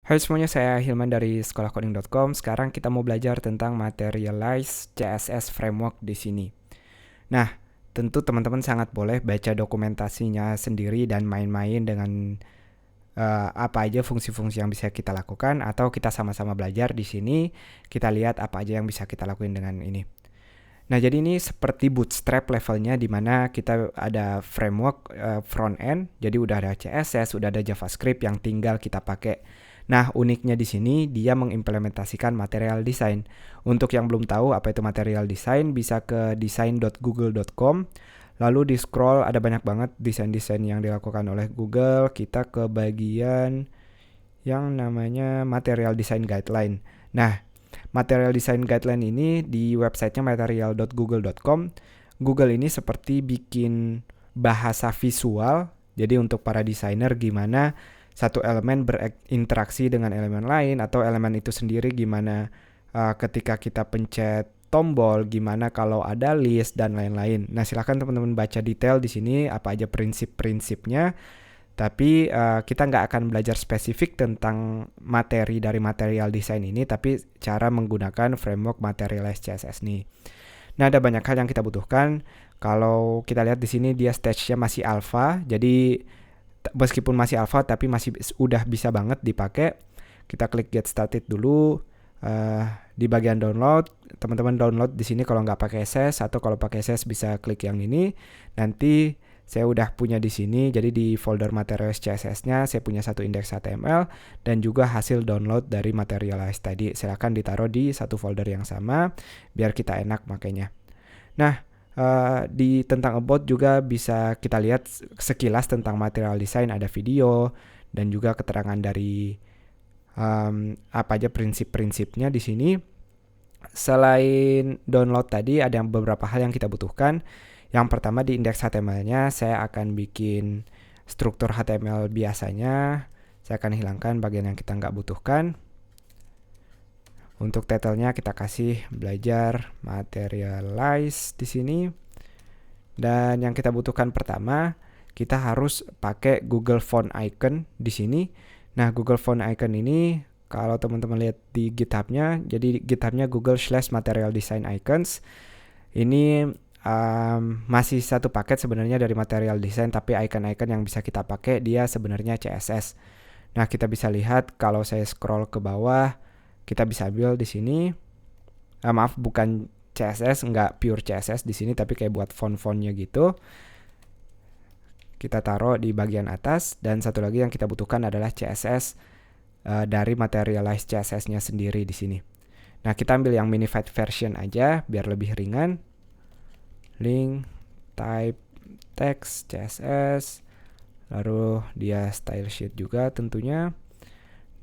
Hai semuanya, saya Hilman dari sekolahcoding.com. Sekarang kita mau belajar tentang Materialize CSS Framework di sini. Nah, tentu teman-teman sangat boleh baca dokumentasinya sendiri dan main-main dengan apa aja fungsi-fungsi yang bisa kita lakukan, atau kita sama-sama belajar di sini. Kita lihat apa aja yang bisa kita lakuin dengan ini. Nah, jadi ini seperti Bootstrap levelnya, di mana kita ada framework front end. Jadi udah ada CSS, udah ada JavaScript yang tinggal kita pakai. Nah, uniknya di sini dia mengimplementasikan Material Design. Untuk yang belum tahu apa itu Material Design, bisa ke design.google.com. Lalu di scroll ada banyak banget desain-desain yang dilakukan oleh Google. Kita ke bagian yang namanya Material Design Guideline. Nah, Material Design Guideline ini di websitenya material.google.com. Google ini seperti bikin bahasa visual. Jadi untuk para desainer gimana satu elemen berinteraksi dengan elemen lain, atau elemen itu sendiri gimana ketika kita pencet tombol, gimana kalau ada list dan lain-lain. Nah, silakan teman-teman baca detail di sini apa aja prinsip-prinsipnya. Tapi kita nggak akan belajar spesifik tentang materi dari Material Design ini, tapi cara menggunakan framework Materialize CSS nih. Nah, ada banyak hal yang kita butuhkan. Kalau kita lihat di sini dia stage-nya masih alpha, jadi meskipun masih alpha tapi masih udah bisa banget dipakai. Kita klik get started dulu. Di bagian download, teman-teman download di sini kalau nggak pakai SS, atau kalau pakai SS bisa klik yang ini. Nanti saya udah punya di sini, jadi di folder Materialize CSS-nya saya punya satu index HTML dan juga hasil download dari Materialize tadi. Silakan ditaruh di satu folder yang sama biar kita enak makainya. Nah, di tentang about juga bisa kita lihat sekilas tentang Material Design, ada video dan juga keterangan dari apa aja prinsip-prinsipnya di sini. Selain download tadi, ada beberapa hal yang kita butuhkan. Yang pertama, di indeks HTML-nya saya akan bikin struktur HTML biasanya. Saya akan hilangkan bagian yang kita nggak butuhkan. Untuk title-nya kita kasih belajar Materialize di sini. Dan yang kita butuhkan pertama, kita harus pakai Google Font Icon di sini. Nah, Google Font Icon ini kalau teman-teman lihat di GitHub-nya, jadi GitHub-nya Google/Material Design Icons. Ini masih satu paket sebenarnya dari Material Design, tapi icon-icon yang bisa kita pakai dia sebenarnya CSS. Nah, kita bisa lihat kalau saya scroll ke bawah, kita bisa ambil di sini. Maaf, bukan CSS, nggak pure CSS di sini, tapi kayak buat font-fontnya gitu. Kita taruh di bagian atas, dan satu lagi yang kita butuhkan adalah CSS dari Materialize CSS-nya sendiri di sini. Nah, kita ambil yang minified version aja biar lebih ringan. Link, type, text, CSS, lalu dia style sheet juga tentunya.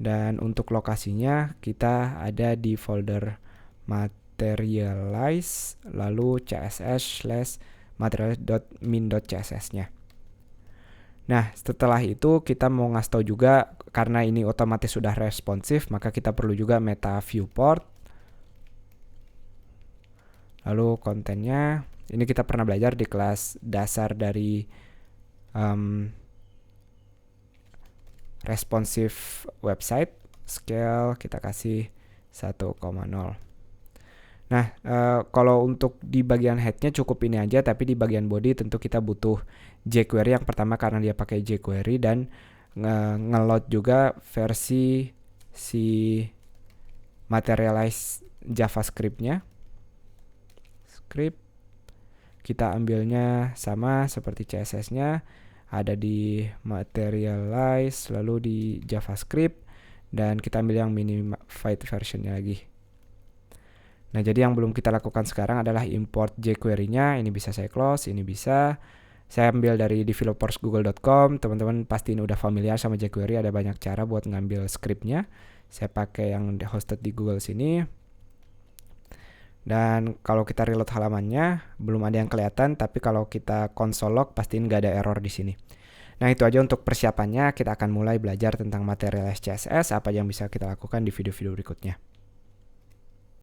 Dan untuk lokasinya kita ada di folder Materialize, lalu css/materialize.min.css-nya. Nah, setelah itu kita mau ngasih tahu juga, karena ini otomatis sudah responsif, maka kita perlu juga meta viewport. Lalu kontennya, ini kita pernah belajar di kelas dasar dari responsive website. Scale kita kasih 1,0. Nah, kalau untuk di bagian headnya cukup ini aja, tapi di bagian body tentu kita butuh jQuery yang pertama karena dia pakai jQuery, dan nge-load juga versi si Materialize JavaScript-nya. Script kita ambilnya sama seperti CSS-nya, ada di Materialize, lalu di JavaScript, dan kita ambil yang minified version-nya lagi. Nah, jadi yang belum kita lakukan sekarang adalah import jQuery-nya. Ini bisa saya close, ini bisa. Saya ambil dari developersgoogle.com. Teman-teman pasti ini udah familiar sama jQuery, ada banyak cara buat ngambil script-nya. Saya pakai yang hosted di Google sini. Dan kalau kita reload halamannya, belum ada yang kelihatan, tapi kalau kita console log pastiin nggak ada error di sini. Nah, itu aja untuk persiapannya. Kita akan mulai belajar tentang Materialize CSS, apa yang bisa kita lakukan di video-video berikutnya.